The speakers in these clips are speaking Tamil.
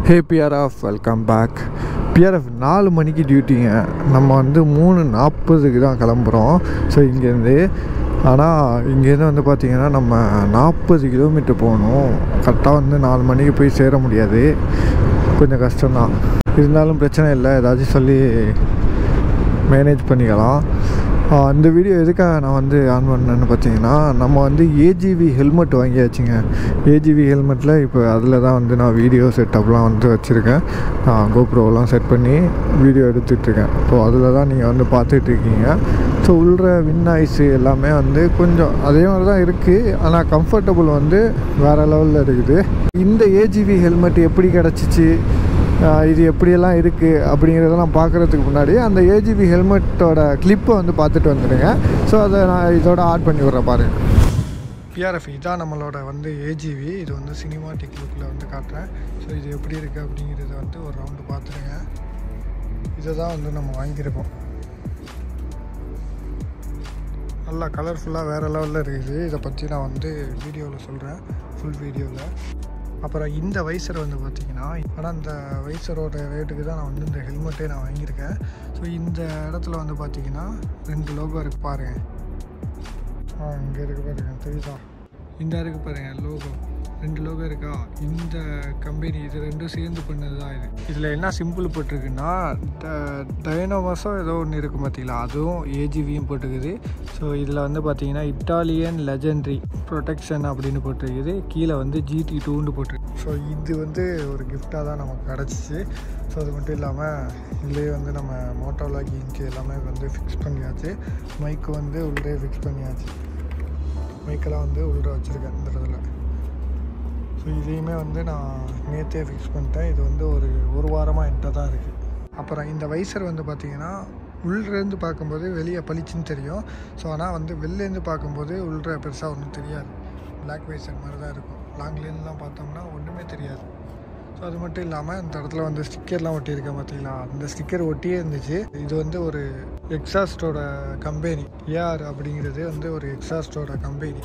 ஹே பிஆர்எஃப், வெல்கம் பேக். பிஆர்எஃப் 4 மணிக்கு டியூட்டிங்க. நம்ம வந்து 3:40க்கு தான் கிளம்புறோம். ஸோ இங்கேருந்து ஆனால் இங்கேருந்து வந்து பார்த்திங்கன்னா நம்ம 40 கிலோமீட்டர் போகணும். கரெக்டாக வந்து 4 மணிக்கு போய் சேர முடியாது. கொஞ்சம் கஷ்டம்தான். இருந்தாலும் பிரச்சனை இல்லை, ஏதாச்சும் சொல்லி மேனேஜ் பண்ணிக்கலாம். இந்த வீடியோ எதுக்காக நான் வந்து ஆன் பண்ணேன்னு பார்த்தீங்கன்னா, நம்ம வந்து ஏஜிவி ஹெல்மெட் வாங்கியாச்சுங்க. ஏஜிவி ஹெல்மெட்டில் இப்போ அதில் தான் வந்து நான் வீடியோ செட்டப்லாம் வந்து வச்சுருக்கேன். கோப்ரோவெலாம் செட் பண்ணி வீடியோ எடுத்துகிட்ருக்கேன். ஸோ அதில் தான் நீங்கள் வந்து பார்த்துட்ருக்கீங்க. ஸோ உள்ள வின் நாய்ஸு எல்லாமே வந்து கொஞ்சம் அதே மாதிரி தான் இருக்குது. ஆனால் கம்ஃபர்டபுள் வந்து வேறு லெவலில் இருக்குது. இந்த ஏஜிவி ஹெல்மெட் எப்படி கிடச்சிச்சு, இது எப்படியெல்லாம் இருக்குது அப்படிங்கிறதெல்லாம் பார்க்குறதுக்கு முன்னாடி அந்த ஏஜிவி ஹெல்மெட்டோட கிளிப்பை வந்து பார்த்துட்டு வந்துடுங்க. ஸோ அதை நான் இதோட ஆட் பண்ணி விட்றேன் பாருங்கள். பிஆர்எஃப் இதான் நம்மளோட வந்து ஏஜிவி. இது வந்து சினிமாட்டிக் லுக்கில் வந்து காட்டுறேன். ஸோ இது எப்படி இருக்குது அப்படிங்கிறத வந்து ஒரு ரவுண்டு பார்த்துருங்க. இதை தான் வந்து நம்ம வாங்கியிருக்கோம். நல்லா கலர்ஃபுல்லாக வேறு லெவலில் இருக்குது. இதை பற்றி நான் வந்து வீடியோவில் சொல்கிறேன், ஃபுல் வீடியோவில். அப்புறம் இந்த வைசர் வந்து பார்த்திங்கன்னா, ஆனால் இந்த வைசரோட ரேட்டுக்கு தான் நான் வந்து இந்த ஹெல்மெட்டே நான் வாங்கியிருக்கேன். ஸோ இந்த இடத்துல வந்து பார்த்திங்கன்னா 2 லோகோ இருக்குது பாருங்கள். இங்கே இருக்குது பாருங்கள், தெரியுதா? இந்த இருக்குது பாருங்கள் லோகோ, 2 லோகோ இருக்கா? இந்த கம்பெனி இது 2 சேர்ந்து பண்ணது தான் இது. இதில் என்ன சிம்பிள் போட்டிருக்குன்னா, டைனோமஸோ ஏதோ ஒன்று இருக்குது பார்த்தீங்களா, அதுவும் ஏஜிவியும் போட்டிருக்குது. ஸோ இதில் வந்து பார்த்தீங்கன்னா இட்டாலியன் லெஜெண்ட்ரி ப்ரொடெக்ஷன் அப்படின்னு போட்டிருக்குது. கீழே வந்து GT2ன்னு போட்டிருக்கு. ஸோ இது வந்து ஒரு கிஃப்டாக தான் நமக்கு கிடச்சிச்சு. ஸோ அது மட்டும் இல்லாமல் இதுலேயே வந்து நம்ம மோட்டோலாக் இன்ச்சு எல்லாமே வந்து ஃபிக்ஸ் பண்ணியாச்சு. மைக்கு வந்து உள்ளே ஃபிக்ஸ் பண்ணியாச்சு. மைக்கெல்லாம் வந்து உள்ளே வச்சுருக்கேன் இந்த இடத்துல. ஸோ இதையுமே வந்து நான் நேற்றே ஃபிக்ஸ் பண்ணிட்டேன். இது வந்து ஒரு வாரமாக என்கிட்ட தான் இருக்குது. அப்புறம் இந்த வைசர் வந்து பார்த்திங்கன்னா உள்ளேருந்து பார்க்கும்போது வெளியே பளிச்சுன்னு தெரியும். ஸோ ஆனால் வந்து வெளிலேருந்து பார்க்கும்போது உள்ளே பெருசாக ஒன்றும் தெரியாது. பிளாக் வைசர் மாதிரி தான் இருக்கும். லாங்லேருந்துலாம் பார்த்தோம்னா ஒன்றுமே தெரியாது. ஸோ அது மட்டும் இல்லாமல் இந்த இடத்துல வந்து ஸ்டிக்கர்லாம் ஒட்டியிருக்கேன் பார்த்தீங்களா, அந்த ஸ்டிக்கர் ஒட்டியே இருந்துச்சு. இது வந்து ஒரு எக்ஸாஸ்டோட கம்பெனி, ஏஆர் அப்படிங்கிறது வந்து ஒரு எக்ஸாஸ்டோட கம்பெனி.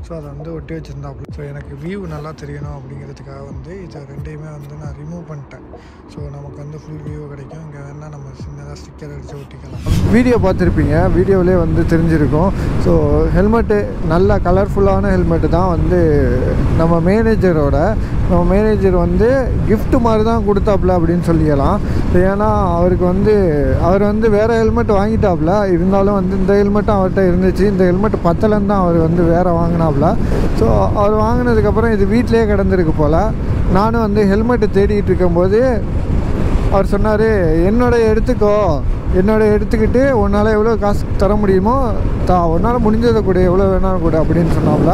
ஸோ அதை வந்து ஒட்டி வச்சுருந்தாப்புல. ஸோ எனக்கு வியூ நல்லா தெரியணும் அப்படிங்கிறதுக்காக வந்து இதை 2யுமே வந்து நான் ரிமூவ் பண்ணிட்டேன். ஸோ நமக்கு வந்து ஃபுல் வியூ கிடைக்கும். இங்கே வேணால் நம்ம சின்னதாக ஸ்டிக்கர் அடித்து ஒட்டிக்கலாம். வீடியோ பார்த்துருப்பீங்க, வீடியோவிலே வந்து தெரிஞ்சிருக்கும். ஸோ ஹெல்மெட்டு நல்ல கலர்ஃபுல்லான ஹெல்மெட்டு தான் வந்து நம்ம மேனேஜர் வந்து கிஃப்ட் மாதிரி தான் கொடுத்தாப்புல அப்படின்னு சொல்லிக்கலாம். ஏன்னா அவர் வந்து வேறு ஹெல்மெட் வாங்கிட்டாப்புல. இருந்தாலும் வந்து இந்த ஹெல்மெட்டும் அவர்கிட்ட இருந்துச்சு. இந்த ஹெல்மெட் பத்தலன்னு தான் அவர் வந்து வேறு வாங்கினாப்புல. ஸோ அவர் வாங்கினதுக்கப்புறம் இது வீட்டிலே கிடந்திருக்கு போல். நானும் வந்து ஹெல்மெட்டு தேடிட்டு இருக்கும்போது அவர் சொன்னார், என்னோட எடுத்துக்கிட்டு உன்னால் எவ்வளோ காசு தர முடியுமோ உன்னால் முடிஞ்சதை கூட, எவ்வளோ வேணாலும் கூட அப்படின்னு சொன்னாப்புல.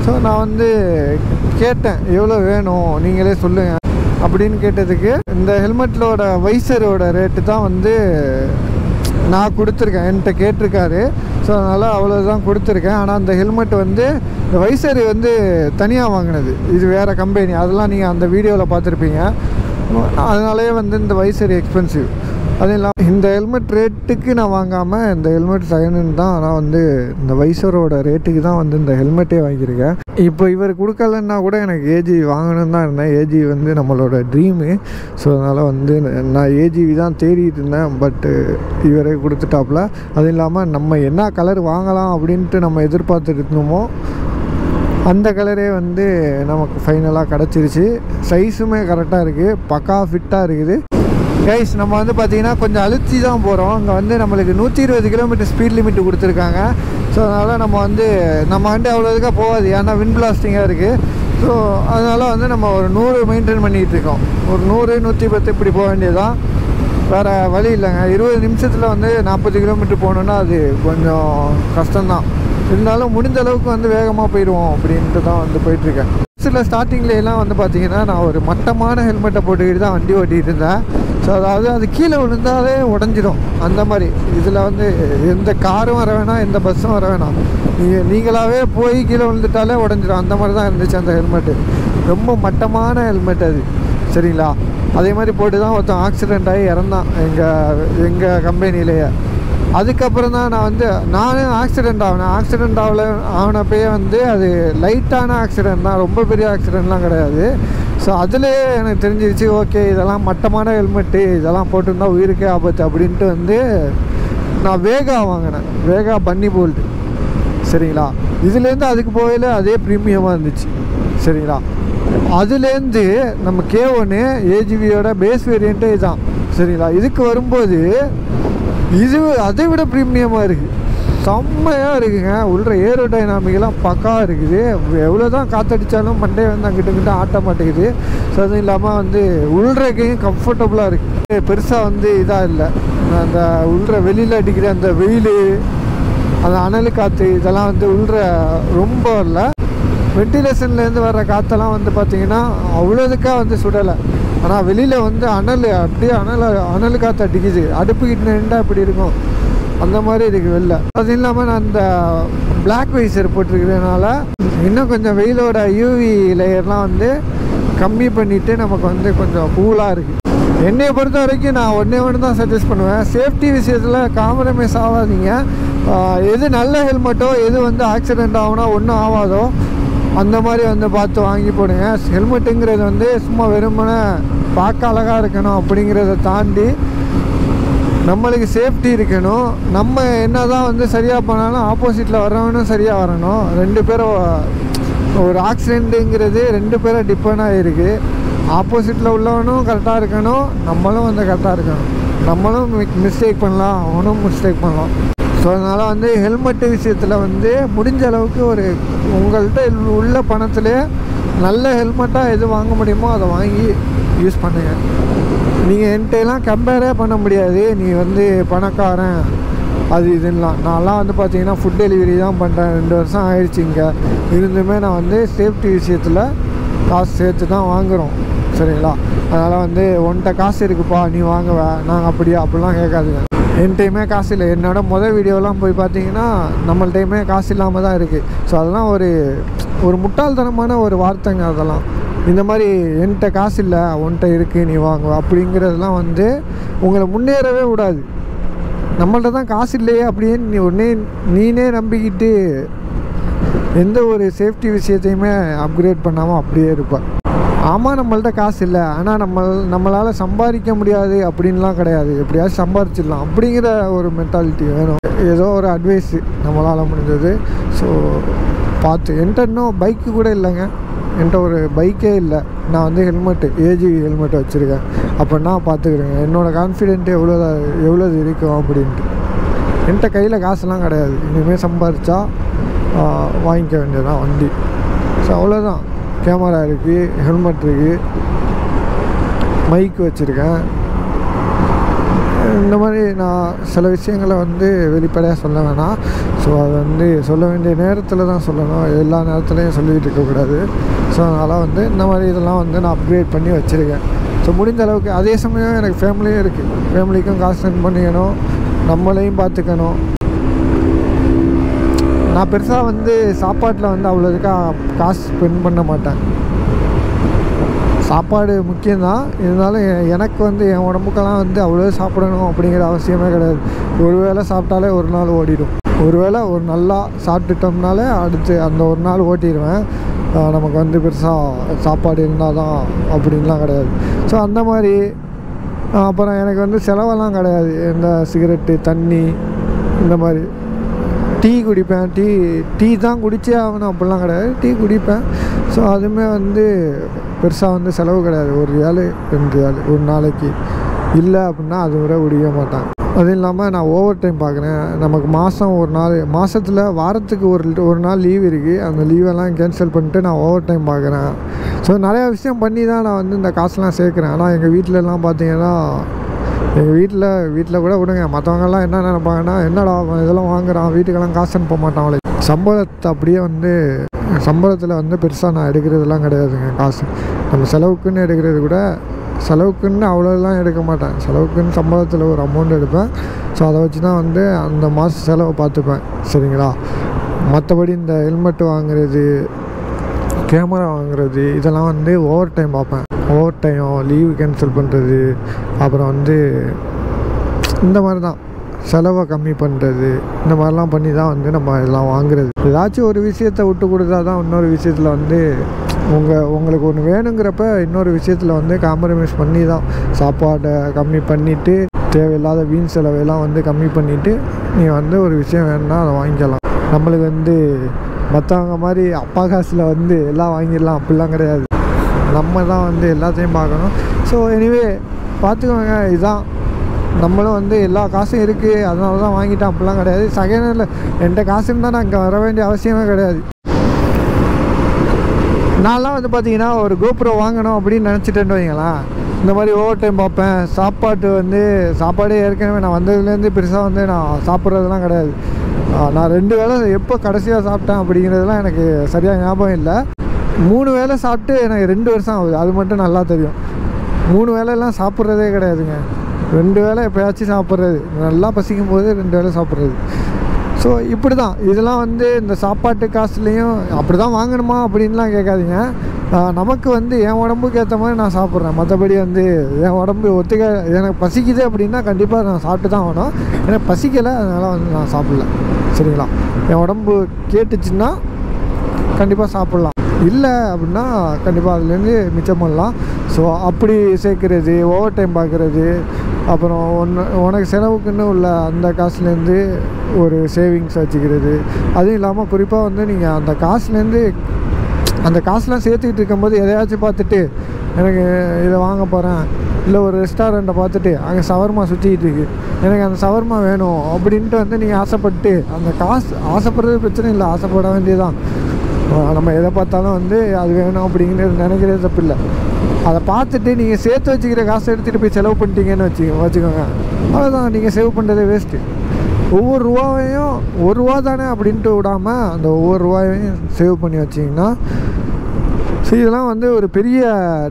ஸோ நான் வந்து கேட்டேன், எவ்வளோ வேணும் நீங்களே சொல்லுங்கள் அப்படின்னு கேட்டதுக்கு, இந்த ஹெல்மெட்டோட வைசரோட ரேட்டு தான் வந்து நான் கொடுத்துருக்கேன். என்கிட்ட கேட்டிருக்காரு. ஸோ அதனால் அவ்வளோதான் கொடுத்துருக்கேன். ஆனால் அந்த ஹெல்மெட் வந்து இந்த வைசர் வந்து தனியாக வாங்கினது, இது வேறு கம்பெனி. அதெல்லாம் நீங்கள் அந்த வீடியோவில் பார்த்துருப்பீங்க. அதனாலே வந்து இந்த வைசர் எக்ஸ்பென்சிவ். அதுவும் இல்லாமல் இந்த ஹெல்மெட் ரேட்டுக்கு நான் வாங்காமல் இந்த ஹெல்மெட் செகண்ட் தான். ஆனால் வந்து இந்த வைசரோட ரேட்டுக்கு தான் வந்து இந்த ஹெல்மெட்டே வாங்கியிருக்கேன். இப்போ இவர் கொடுக்கலன்னா கூட எனக்கு ஏஜிவி வாங்கணுன்னு தான் இருந்தேன். ஏஜிவி வந்து நம்மளோட ட்ரீமு. ஸோ அதனால் வந்து நான் ஏஜிவி தான் தேடிட்டு இருந்தேன். பட்டு இவரே கொடுத்துட்டாப்புல. அதுவும் இல்லாமல் நம்ம என்ன கலர் வாங்கலாம் அப்படின்ட்டு நம்ம எதிர்பார்த்துட்டு இருந்தோமோ அந்த கலரே வந்து நமக்கு ஃபைனலாக கிடச்சிருச்சு. சைஸுமே கரெக்டாக இருக்குது, பக்கா ஃபிட்டாக இருக்குது. கைஸ், நம்ம வந்து பார்த்திங்கன்னா கொஞ்சம் அழுத்தி தான் போகிறோம். அங்கே வந்து நம்மளுக்கு 120 கிலோமீட்டர் ஸ்பீட் லிமிட்டு கொடுத்துருக்காங்க. ஸோ அதனால் நம்ம வண்டி அவ்வளோதுக்காக போகாது, ஏன்னா விண்ட் பிளாஸ்டிங்காக இருக்குது. ஸோ அதனால் வந்து நம்ம ஒரு 100 மெயின்டைன் பண்ணிகிட்டு இருக்கோம். ஒரு 100, 110 இப்படி போக வேண்டியதுதான், வேறு வழி இல்லைங்க. 20 நிமிஷத்தில் வந்து 40 கிலோமீட்டர் போகணுன்னா அது கொஞ்சம் கஷ்டம்தான். இருந்தாலும் முடிஞ்ச அளவுக்கு வந்து வேகமாக போயிடுவோம் அப்படின்ட்டு தான் வந்து போயிட்டுருக்கேன். சில ஸ்டார்டிங்லாம் வந்து பார்த்திங்கன்னா நான் ஒரு மட்டமான ஹெல்மெட்டை போட்டுக்கிட்டு தான் வண்டி ஓட்டிகிட்டு இருந்தேன். ஸோ அதாவது அது கீழே விழுந்தாலே உடஞ்சிடும் அந்த மாதிரி. இதில் வந்து எந்த காரும் வர வேணாம், எந்த பஸ்ஸும் வர வேணாம், நீங்களாகவே போய் கீழே விழுந்துட்டாலே உடஞ்சிடும். அந்த மாதிரி தான் இருந்துச்சு அந்த ஹெல்மெட்டு. ரொம்ப மட்டமான ஹெல்மெட் அது, சரிங்களா? அதே மாதிரி போட்டு தான் ஒருத்தன் ஆக்சிடெண்ட் ஆகி இறந்தான் எங்கள் கம்பெனிலேயே. அதுக்கப்புறம் தான் நானும் ஆக்சிடெண்ட் ஆனப்பயே வந்து அது லைட்டான ஆக்சிடெண்ட் தான், ரொம்ப பெரிய ஆக்சிடெண்ட்லாம் கிடையாது. ஸோ அதுலேயே எனக்கு தெரிஞ்சிருச்சு, ஓகே இதெல்லாம் மட்டமான ஹெல்மெட்டு, இதெல்லாம் போட்டிருந்தா உயிருக்கே ஆபத்து அப்படின்ட்டு வந்து நான் வேகா வாங்கினேன், வேகா பன்னி போல்ட்டு. சரிங்களா, இதுலேருந்து அதுக்கு போகல அதே ப்ரீமியமாக இருந்துச்சு. சரிங்களா, அதுலேருந்து நம்ம K1 AGVயோட பேஸ் வேரியண்ட்டே இதுதான். சரிங்களா, இதுக்கு வரும்போது இது அதை விட ப்ரீமியமாக இருக்குது, செம்மையாக இருக்குங்க. உள்ள ஏரோடைனாமிக்கெல்லாம் பக்காவாக இருக்குது. எவ்வளோ தான் காற்றடித்தாலும் மண்டே வந்து அங்கிட்ட ஆட்ட மாட்டேங்குது. ஸோ அதுவும் இல்லாமல் வந்து உள்றக்கையும் கம்ஃபர்டபுளாக இருக்குது. பெருசாக வந்து இதாக இல்லை, அந்த உள்ள வெளியில் அடிக்கிற அந்த வெயில், அந்த அனல் காற்று இதெல்லாம் வந்து உள்ள ரொம்ப இல்லை. வென்டிலேஷன்லேருந்து வர்ற காற்றெல்லாம் வந்து பார்த்திங்கன்னா அவ்வளோதுக்காக வந்து சுடலை. ஆனால் வெளியில் வந்து அப்படியே அனல் காற்று அடிக்குது. அடுப்புக்கிட்ட நின்றா இப்படி இருக்கும், அந்த மாதிரி இருக்குது வெளில. அது இல்லாமல் நான் அந்த பிளாக் வைசர் போட்டிருக்கிறதுனால இன்னும் கொஞ்சம் வெயிலோட UV லேயர்லாம் வந்து கம்மி பண்ணிவிட்டு நமக்கு வந்து கொஞ்சம் கூலாக இருக்குது. என்னையை பொறுத்த வரைக்கும் நான் ஒன்று தான் சஜஸ்ட் பண்ணுவேன், சேஃப்டி விஷயத்தில் காம்ப்ரமைஸ் ஆகாதீங்க. எது நல்ல ஹெல்மெட்டோ, எது வந்து ஆக்சிடெண்ட் ஆகுனா ஒன்றும் ஆகாதோ அந்த மாதிரி வந்து பார்த்து வாங்கி போடுங்க. ஹெல்மெட்டுங்கிறது வந்து சும்மா வெறுமனே பார்க்க அழகாக இருக்கணும் அப்படிங்கிறத தாண்டி நம்மளுக்கு சேஃப்டி இருக்கணும். நம்ம என்ன தான் வந்து சரியாக பண்ணாலும் ஆப்போசிட்டில் வர்றவனும் சரியாக வரணும். 2 பேரும் ஒரு ஆக்சிடெண்ட்டுங்கிறது 2 பேரும் டிபெண்ட் ஆகிருக்கு. ஆப்போசிட்டில் உள்ளவனும் கரெக்டாக இருக்கணும், நம்மளும் வந்து கரெக்டாக இருக்கணும். நம்மளும் மிஸ்டேக் பண்ணலாம், அவனும் மிஸ்டேக் பண்ணலாம். ஸோ அதனால் வந்து ஹெல்மெட்டு விஷயத்தில் வந்து முடிஞ்ச அளவுக்கு ஒரு உங்கள்கிட்ட உள்ள பணத்திலே நல்ல ஹெல்மெட்டாக எது வாங்க முடியுமோ அதை வாங்கி யூஸ் பண்ணுங்கள். நீங்கள் என்கிட்டலாம் கம்பேரே பண்ண முடியாது, நீ வந்து பணக்காரன் அது இதுலாம். நான்லாம் வந்து பார்த்தீங்கன்னா ஃபுட் டெலிவரி தான் பண்ணுறேன், 2 வருஷம் ஆயிடுச்சு. இங்கே இருந்துமே நான் வந்து சேஃப்டி விஷயத்தில் காசு சேர்த்து தான் வாங்குகிறோம். சரிங்களா, அதனால் வந்து உன்கிட்ட காசு இருக்குப்பா நீ வாங்குவ, நாங்கள் அப்படிலாம் கேட்காதுங்க. என்கிட்டையுமே காசு இல்லை. என்னோடய முதல் வீடியோலாம் போய் பார்த்தீங்கன்னா நம்மள்டையுமே காசு இல்லாமல் தான் இருக்குது. ஸோ அதெல்லாம் ஒரு முட்டாள்தனமான ஒரு வார்த்தைங்க. அதெல்லாம் இந்த மாதிரி என்கிட்ட காசு இல்லை உன்கிட்ட இருக்குது நீ வாங்குவ அப்படிங்கிறதுலாம் வந்து உங்களை முன்னேறவே விடாது. நம்மள்ட்ட தான் காசு இல்லையே அப்படின்னு நீனே நம்பிக்கிட்டு எந்த ஒரு சேஃப்டி விஷயத்தையுமே அப்கிரேட் பண்ணாமல் அப்படியே இருப்பேன். ஆமாம் நம்மள்ட்ட காசு இல்லை, ஆனால் நம்மளால் சம்பாதிக்க முடியாது அப்படின்லாம் கிடையாது, எப்படியாவது சம்பாதிச்சிடலாம் அப்படிங்கிற ஒரு மென்டாலிட்டி வேணும். ஏதோ ஒரு அட்வைஸு நம்மளால் முடிஞ்சது. ஸோ பார்த்து என்கிட்ட இன்னும் பைக்கு கூட இல்லைங்க, என்கிட்ட ஒரு பைக்கே இல்லை. நான் வந்து AGV ஹெல்மெட் வச்சுருக்கேன். அப்படின்னா பார்த்துக்கிறேங்க என்னோடய கான்ஃபிடென்ட்டு எவ்வளோது இருக்கும் அப்படின்ட்டு. என்கிட்ட கையில் காசுலாம் கிடையாது. இனிமேல் சம்பாதிச்சா வாங்கிக்க வேண்டியதான் வண்டி. ஸோ அவ்வளோதான். கேமரா இருக்குது, ஹெல்மெட் இருக்குது, மைக் வச்சுருக்கேன். இந்த மாதிரி நான் சில விஷயங்களை வந்து வெளிப்படையாக சொல்ல வேணாம். ஸோ அது வந்து சொல்ல வேண்டிய நேரத்தில் தான் சொல்லணும், எல்லா நேரத்துலையும் சொல்லிகிட்டு இருக்கக்கூடாது. ஸோ அதனால் வந்து இந்த மாதிரி இதெல்லாம் வந்து நான் அப்கிரேட் பண்ணி வச்சுருக்கேன். ஸோ முடிஞ்ச அளவுக்கு. அதே சமயம் எனக்கு ஃபேமிலியும் இருக்குது, ஃபேமிலிக்கும் காசு ஸ்பெண்ட் பண்ணிக்கணும், நம்மளையும் பார்த்துக்கணும். நான் பெருசாக வந்து சாப்பாட்டில் வந்து அவ்வளோதுக்கா காசு ஸ்பெண்ட் பண்ண மாட்டேன். சாப்பாடு முக்கியம்தான், இருந்தாலும் எனக்கு வந்து என் உடம்புக்கெல்லாம் வந்து அவ்வளோ சாப்பிடணும் அப்படிங்கிற அவசியமே கிடையாது. ஒரு வேளை சாப்பிட்டாலே ஒரு நாள் ஓடிடும். ஒரு வேளை ஒரு நல்லா சாப்பிட்டுட்டோம்னாலே அடுத்து அந்த ஒரு நாள் ஓட்டிடுவேன். நமக்கு வந்து பெருசாக சாப்பாடு இருந்தால் தான் அப்படின்லாம் கிடையாது. ஸோ அந்த மாதிரி அப்புறம் எனக்கு வந்து செலவெல்லாம் கிடையாது. இந்த சிகரெட்டு, தண்ணி, இந்த மாதிரி டீ குடிப்பேன். டீ தான் குடிச்சே ஆகணும் அப்படிலாம் கிடையாது, டீ குடிப்பேன். ஸோ அதுவுமே வந்து பெருசாக வந்து செலவு கிடையாது. ₹1 ₹2 ஒரு நாளைக்கு இல்லை அப்படின்னா அது விட குடிக்க மாட்டேன். அதுவும் இல்லாமல் நான் ஓவர் டைம் பார்க்குறேன். நமக்கு மாதத்தில் வாரத்துக்கு ஒரு நாள் லீவ் இருக்குது. அந்த லீவெல்லாம் கேன்சல் பண்ணிட்டு நான் ஓவர் டைம் பார்க்குறேன். ஸோ நிறையா விஷயம் பண்ணி தான் நான் வந்து இந்த காசுலாம் சேர்க்குறேன். ஆனால் எங்கள் வீட்டிலலாம் பார்த்தீங்கன்னா, எங்கள் வீட்டில் கூட விடுங்க, மற்றவங்கெல்லாம் என்ன நினைப்பாங்கன்னா, என்னடா இதெல்லாம் வாங்குறான், வீட்டுக்கெல்லாம் காசு அனுப்ப மாட்டான். அவளை சம்பளத்தை அப்படியே வந்து சம்பளத்தில் வந்து பெருசாக நான் எடுக்கிறதுலாம் கிடையாதுங்க. காசு நம்ம செலவுக்குன்னு எடுக்கிறது கூட, செலவுக்குன்னு அவ்வளோலாம் எடுக்க மாட்டேன். செலவுக்குன்னு சம்பளத்தில் ஒரு அமௌண்ட் எடுப்பேன். ஸோ அதை வச்சு தான் வந்து அந்த மாதம் செலவை பார்த்துப்பேன். சரிங்களா, மற்றபடி இந்த ஹெல்மெட்டு வாங்குறது, கேமரா வாங்குறது, இதெல்லாம் வந்து ஓவர் டைம் பார்ப்பேன். ஓவர் டைம், லீவு கேன்சல் பண்ணுறது, அப்புறம் வந்து இந்த மாதிரி தான். செலவை கம்மி பண்ணுறது, இந்த மாதிரிலாம் பண்ணி தான் வந்து நம்ம இதெல்லாம் வாங்குறது. ஏதாச்சும் ஒரு விஷயத்தை விட்டு கொடுத்தா தான் இன்னொரு விஷயத்தில் வந்து உங்களுக்கு ஒன்று வேணுங்கிறப்ப இன்னொரு விஷயத்தில் வந்து காம்ப்ரமைஸ் பண்ணி தான் சாப்பாடை கம்மி பண்ணிவிட்டு தேவையில்லாத வீண் செலவையெல்லாம் வந்து கம்மி பண்ணிவிட்டு நீங்கள் வந்து ஒரு விஷயம் வேணும்னா அதை வாங்கிக்கலாம். நம்மளுக்கு வந்து மற்றவங்க மாதிரி அப்பா காசில் வந்து எல்லாம் வாங்கிடலாம் அப்படிலாம் கிடையாது. நம்ம தான் வந்து எல்லாத்தையும் பார்க்கணும். ஸோ எனிவே பார்த்துக்கோங்க, இதுதான் நம்மளும் வந்து எல்லா காசும் இருக்குது அதனால தான் வாங்கிட்டேன் அப்படிலாம் கிடையாது. செகண்ட் ஹேண்டில் என்கிட்ட காசு இருந்தால் நான் இங்கே வர வேண்டிய அவசியமே கிடையாது. நான்லாம் வந்து பார்த்தீங்கன்னா ஒரு கோப்ரோ வாங்கணும் அப்படின்னு நினச்சிட்டேன்னு வைங்களேன், இந்த மாதிரி ஓவர் டைம் பார்ப்பேன். சாப்பாடே ஏற்கனவே நான் வந்ததுலேருந்து பெருசாக வந்து நான் சாப்பிட்றதுலாம் கிடையாது. நான் 2 வேளை எப்போ கடைசியாக சாப்பிட்டேன் அப்படிங்கிறதுலாம் எனக்கு சரியாக ஞாபகம் இல்லை. 3 வேளை சாப்பிட்டு எனக்கு 2 வருஷம் ஆகுது, அது மட்டும் நல்லா தெரியும். 3 வேளைலாம் சாப்பிட்றதே கிடையாதுங்க. 2 வேளை எப்போயாச்சும் சாப்பிட்றது, நல்லா பசிக்கும் போது 2 வேளை சாப்பிட்றது. ஸோ இப்படி தான் இதெல்லாம் வந்து இந்த சாப்பாட்டு காசுலேயும் அப்படி தான் வாங்கணுமா அப்படின்லாம் கேட்காதீங்க. நமக்கு வந்து என் உடம்புக்கு ஏற்ற மாதிரி நான் சாப்பிட்றேன். மற்றபடி வந்து என் உடம்பு எனக்கு பசிக்குது அப்படின்னா கண்டிப்பாக நான் சாப்பிட்டு தான் ஆகணும். எனக்கு பசிக்கலை, அதனால் வந்து நான் சாப்பிட்ல. சரிங்களா? என் உடம்பு கேட்டுச்சுன்னா கண்டிப்பாக சாப்பிட்லாம், இல்லை அப்படின்னா கண்டிப்பாக அதுலேருந்து மிச்சம் பண்ணலாம். ஸோ அப்படி சேர்க்குறது, ஓவர் டைம் பார்க்குறது, அப்புறம் உனக்கு செலவுக்குன்னு உள்ள அந்த காசுலேருந்து ஒரு சேவிங்ஸ் வச்சுக்கிறது. அதுவும் இல்லாமல் குறிப்பாக வந்து நீங்கள் அந்த காசுலாம் சேர்த்துக்கிட்டு இருக்கும்போது எதையாச்சும் பார்த்துட்டு எனக்கு இதை வாங்க போகிறேன், இல்லை ஒரு ரெஸ்டாரண்ட்டை பார்த்துட்டு அங்கே சவர்மா சுற்றிக்கிட்டு இருக்கு, எனக்கு அந்த சவர்மா வேணும் அப்படின்ட்டு வந்து நீங்கள் ஆசைப்பட்டு அந்த ஆசைப்படுறது பிரச்சனை இல்லை, ஆசைப்பட வேண்டியதுதான். நம்ம எதை பார்த்தாலும் வந்து அது வேணும் அப்படிங்கிறது நினைக்கிறது தப்பு இல்லை. அதை பார்த்துட்டு நீங்கள் சேர்த்து வச்சுக்கிற காசை எடுத்துகிட்டு போய் செலவு பண்ணிட்டீங்கன்னு வச்சுக்கோங்க, அவ்வளோதான், நீங்கள் சேவ் பண்ணுறது வேஸ்ட்டு. ஒவ்வொரு ரூபாவையும் 1 ரூபா தானே அப்படின்ட்டு விடாமல் அந்த ஒவ்வொரு ரூபாயையும் சேவ் பண்ணி வச்சிங்கன்னா, ஸோ இதெல்லாம் வந்து ஒரு பெரிய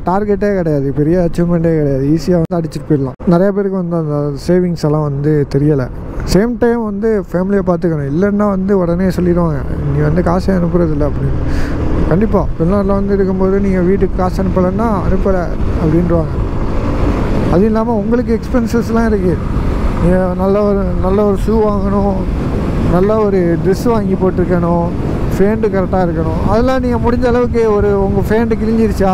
டார்கெட்டே கிடையாது, பெரிய அச்சீவ்மெண்ட்டே கிடையாது. ஈஸியாக வந்து அடிச்சுட்டு போயிடலாம். நிறையா பேருக்கு வந்து அந்த சேவிங்ஸ் எல்லாம் வந்து தெரியலை. சேம் டைம் வந்து ஃபேமிலியை பார்த்துக்கணும். இல்லைன்னா வந்து உடனே சொல்லிடுவாங்க, நீ வந்து காசே அனுப்புறதில்லை அப்படின்னு. கண்டிப்பாக வெளிநாட்டில் வந்து இருக்கும்போது நீங்கள் வீட்டுக்கு காசு அனுப்பலைன்னா அனுப்பலை அப்படின்ட்டுவாங்க. அதுவும் இல்லாமல் உங்களுக்கு எக்ஸ்பென்சஸ்லாம் இருக்குது. நீங்கள் நல்ல ஒரு ஷூ வாங்கணும், நல்ல ஒரு ட்ரெஸ் வாங்கி போட்டிருக்கணும், ஃபேண்ட்டு கரெக்டாக இருக்கணும். அதெல்லாம் நீங்கள் முடிஞ்ச அளவுக்கு உங்கள் ஃபேண்ட்டு கிழிஞ்சிருச்சா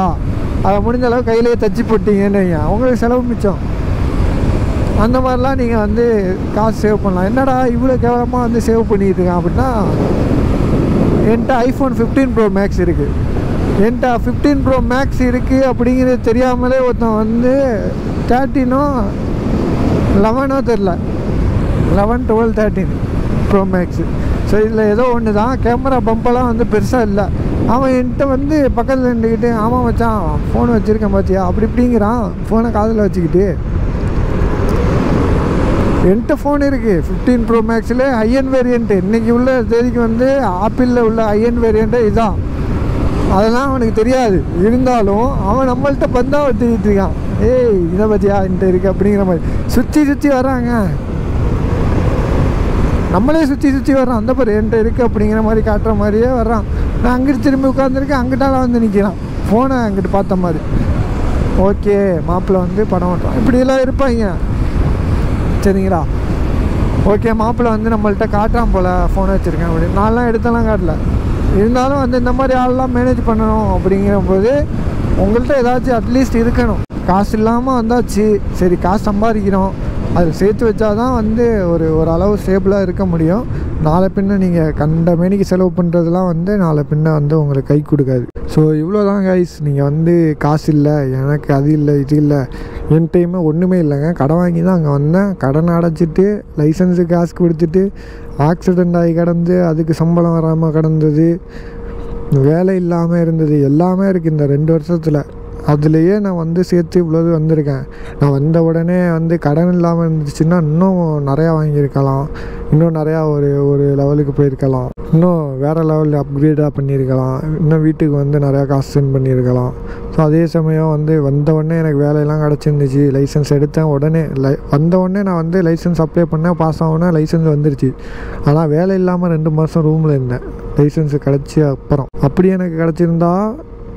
அதை முடிஞ்ச அளவுக்கு கையிலேயே தச்சு போட்டிங்கன்னு வைங்க, உங்களுக்கு செலவு மிச்சம். அந்த மாதிரிலாம் நீங்கள் வந்து காசு சேவ் பண்ணலாம். என்னடா இவ்வளோ கேவலமாக வந்து சேவ் பண்ணிட்டு இருக்கேன் அப்படின்னா, என்கிட்ட iPhone 15 Pro Max இருக்குது. என்கிட்ட 15 Pro Max இருக்குது அப்படிங்கிறது தெரியாமலே ஒருத்தன் வந்து 13 தெரில 11, 12, 13 Pro Max. ஸோ இதில் ஏதோ ஒன்று தான், கேமரா பம்பெல்லாம் வந்து பெருசாக இல்லை. அவன் என்கிட்ட வந்து பக்கத்தில் நின்றுக்கிட்டு, ஆமாம் மச்சான் ஃபோன் வச்சுருக்கேன் பார்த்தியா அப்படி இப்படிங்கிறான், ஃபோனை காதில் வச்சுக்கிட்டு. என்கிட்ட ஃபோன் இருக்குது 15 Pro Maxல ஹையன் வேரியண்ட்டு. இன்றைக்கி உள்ள தேதிக்கு வந்து ஆப்பிளில் உள்ள ஹையன் வேரியண்ட்டு இதுதான். அதெல்லாம் அவனுக்கு தெரியாது. இருந்தாலும் அவன் நம்மள்கிட்ட பந்தா வச்சுக்கிட்டு இருக்கான், ஏய் இதை பற்றியா என்கிட்ட இருக்குது அப்படிங்கிற மாதிரி சுற்றி வர்றாங்க. நம்மளே சுற்றி வர்றான், அந்த பேர் என்கிட்ட இருக்குது அப்படிங்கிற மாதிரி காட்டுற மாதிரியே வர்றான். நான் அங்கிட்டு திரும்பி உட்காந்துருக்கேன், அங்கிட்டால வந்து நிற்கிறான், ஃபோனை அங்கிட்டு பார்த்த மாதிரி. ஓகே மாப்பிள்ளை வந்து படம் ஓட்டுறான், இப்படியெல்லாம் இருப்பாங்க. சரிங்களா? ஓகே மாப்பிள்ளை வந்து நம்மள்கிட்ட காட்டுறான் போல் ஃபோனை வச்சுருக்கேன் அப்படின்னு. நான்லாம் எடுத்தெல்லாம் காட்டல. இருந்தாலும் வந்து இந்த மாதிரி ஆள்லாம் மேனேஜ் பண்ணணும் அப்படிங்கிறபோது உங்கள்கிட்ட ஏதாச்சும் அட்லீஸ்ட் இருக்கணும். காசு இல்லாமல் வந்தாச்சு, சரி காசு சம்பாதிக்கிறோம், அது சேர்த்து வச்சா தான் வந்து ஒரு அளவு ஸ்டேபிளாக இருக்க முடியும். நாளை பின்ன நீங்கள் கண்ட மேனிக்கு செலவு பண்ணுறதுலாம் வந்து நாளை பின்ன வந்து உங்களுக்கு கை கொடுக்காது. ஸோ இவ்வளோ தான் கைஸ். நீங்கள் வந்து காசு இல்லை, எனக்கு அது இல்லை, இது இல்லை, என் டைமு ஒன்றுமே இல்லைங்க. கடன் வாங்கி தான் அங்கே வந்தேன். கடனை அடைச்சிட்டு லைசன்ஸுக்கு காசு கொடுத்துட்டு ஆக்சிடெண்ட் ஆகி கிடந்து அதுக்கு சம்பளம் வராமல் கிடந்தது, வேலை இல்லாமல் இருந்தது, எல்லாமே இருக்குது இந்த 2 வருஷத்தில். அதுலேயே நான் வந்து சேர்த்து இவ்வளோது வந்திருக்கேன். நான் வந்த உடனே வந்து கடன் இல்லாமல் இருந்துச்சுன்னா இன்னும் நிறையா வாங்கியிருக்கலாம், இன்னும் நிறையா ஒரு லெவலுக்கு போயிருக்கலாம், இன்னும் வேறு லெவலில் அப்கிரேடாக பண்ணியிருக்கலாம், இன்னும் வீட்டுக்கு வந்து நிறையா காசு சென்ட் பண்ணியிருக்கலாம். ஸோ அதே சமயம் வந்து வந்த உடனே எனக்கு வேலையெல்லாம் கிடச்சிருந்துச்சு, லைசன்ஸ் எடுத்தேன். உடனே வந்த உடனே நான் வந்து லைசன்ஸ் அப்ளை பண்ணேன், பாஸ் ஆகுனா லைசன்ஸ் வந்துருச்சு. ஆனால் வேலை இல்லாமல் 2 மாதம் ரூமில் இருந்தேன் லைசன்ஸு கிடச்சி அப்புறம். அப்படி எனக்கு கிடச்சிருந்தா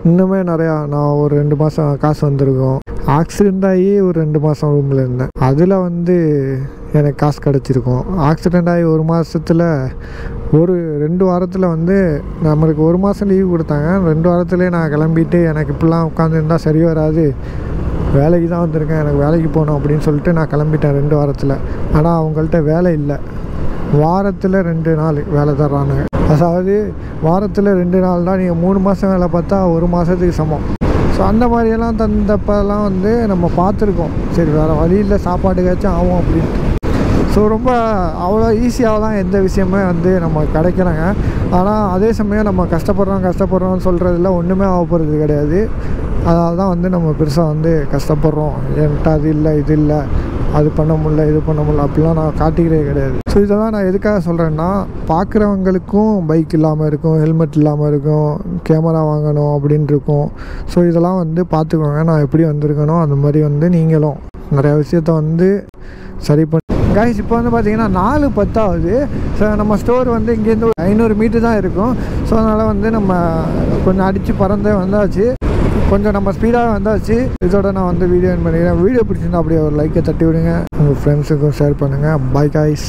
இன்னுமே நிறையா நான் ஒரு 2 மாதம் காசு வந்திருக்கும். ஆக்சிடெண்ட் ஆகி ஒரு 2 மாதம் ரூமில் இருந்தேன். அதில் வந்து எனக்கு காசு கிடச்சிருக்கும். ஆக்சிடெண்ட் ஆகி 1 மாதத்தில் ஒரு 2 வாரத்தில் வந்து நம்மளுக்கு 1 மாதம் லீவு கொடுத்தாங்க. 2 வாரத்துலேயே நான் கிளம்பிட்டு எனக்கு இப்படிலாம் உட்காந்துருந்தால் சரி வராது, வேலைக்கு தான் வந்திருக்கேன், எனக்கு வேலைக்கு போகணும் அப்படின்னு சொல்லிட்டு நான் கிளம்பிட்டேன் 2 வாரத்தில். ஆனால் அவங்கள்ட்ட வேலை இல்லை. வாரத்தில் 2 நாள் வேலை தர்றானுங்க. அதாவது வாரத்தில் 2 நாள் தான். நீங்கள் 3 மாதம் வேலை பார்த்தா 1 மாதத்துக்கு சமம். ஸோ அந்த மாதிரியெல்லாம் தந்தப்பெல்லாம் வந்து நம்ம பார்த்துருக்கோம். சரி வேறு வழியில் சாப்பாட்டுக்காச்சும் ஆகும் அப்படின்ட்டு. ஸோ ரொம்ப அவ்வளோ ஈஸியாகலாம் எந்த விஷயமே வந்து நம்ம கிடைக்கலங்க. ஆனால் அதே சமயம் நம்ம கஷ்டப்படுறோம்னு சொல்கிறதுல ஒன்றுமே ஆக போகிறது கிடையாது. அதனால தான் வந்து நம்ம பெருசாக வந்து கஷ்டப்படுறோம், என்கிட்ட அது இல்லை, இது இல்லை, அது பண்ண முடியல, இது பண்ண முடியல அப்படிலாம் நான் காட்டிக்கிறதே கிடையாது. ஸோ இதெல்லாம் நான் எதுக்காக சொல்கிறேன்னா, பார்க்குறவங்களுக்கும் பைக் இல்லாமல் இருக்கும், ஹெல்மெட் இல்லாமல் இருக்கும், கேமரா வாங்கணும் அப்படின்னு இருக்கும். ஸோ இதெல்லாம் வந்து பார்த்துக்கோங்க. நான் எப்படி வந்திருக்கனோ அந்த மாதிரி வந்து நீங்களும் நிறையா விஷயத்த வந்து சரி பண்ணி கைஸ். இப்போ வந்து பார்த்தீங்கன்னா 4:10 ஆகுது. ஸோ நம்ம ஸ்டோர் வந்து இங்கேருந்து ஒரு 500 மீட்டர் தான் இருக்கும். ஸோ அதனால் வந்து நம்ம கொஞ்சம் அடித்து பறந்து வந்தாச்சு, கொஞ்சம் நம்ம ஸ்பீடாக வந்தாச்சு. இதோட நான் வந்து வீடியோ எண்ட் பண்ணிக்கிறேன். வீடியோ பிடிச்சிருந்தா அப்படியே ஒரு லைக்கை தட்டி விடுங்க, உங்கள் ஃப்ரெண்ட்ஸுக்கும் ஷேர் பண்ணுங்கள். Bye guys.